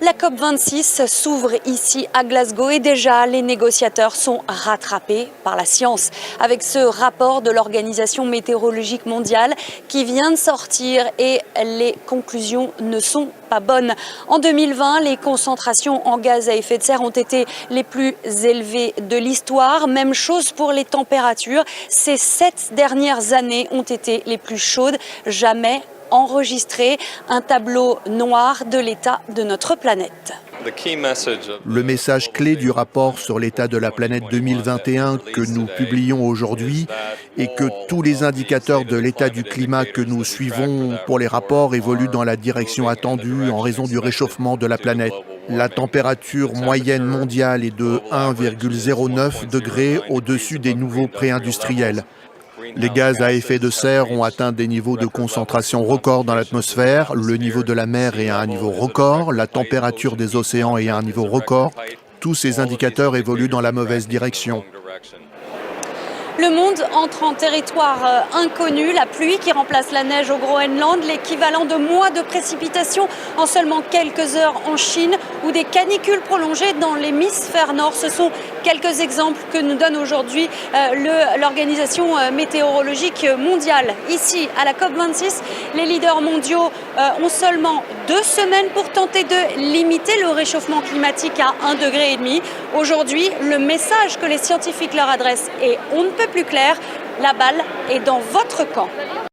La COP26 s'ouvre ici à Glasgow et déjà les négociateurs sont rattrapés par la science. Avec ce rapport de l'Organisation météorologique mondiale qui vient de sortir et les conclusions ne sont pas bonnes. En 2020, les concentrations en gaz à effet de serre ont été les plus élevées de l'histoire. Même chose pour les températures. Ces 7 dernières années ont été les plus chaudes jamais enregistrées. Un tableau noir de l'état de notre planète. Le message clé du rapport sur l'état de la planète 2021 que nous publions aujourd'hui est que tous les indicateurs de l'état du climat que nous suivons pour les rapports évoluent dans la direction attendue en raison du réchauffement de la planète. La température moyenne mondiale est de 1,09 degrés au-dessus des niveaux pré-industriels. Les gaz à effet de serre ont atteint des niveaux de concentration records dans l'atmosphère, le niveau de la mer est à un niveau record, la température des océans est à un niveau record. Tous ces indicateurs évoluent dans la mauvaise direction. Le monde entre en territoire inconnu, la pluie qui remplace la neige au Groenland, l'équivalent de mois de précipitations en seulement quelques heures en Chine ou des canicules prolongées dans l'hémisphère nord. Ce sont quelques exemples que nous donne aujourd'hui l'Organisation météorologique mondiale. Ici, à la COP26, les leaders mondiaux ont seulement 2 semaines pour tenter de limiter le réchauffement climatique à 1,5 degré. Aujourd'hui, le message que les scientifiques leur adressent est on ne peut plus clair, la balle est dans votre camp.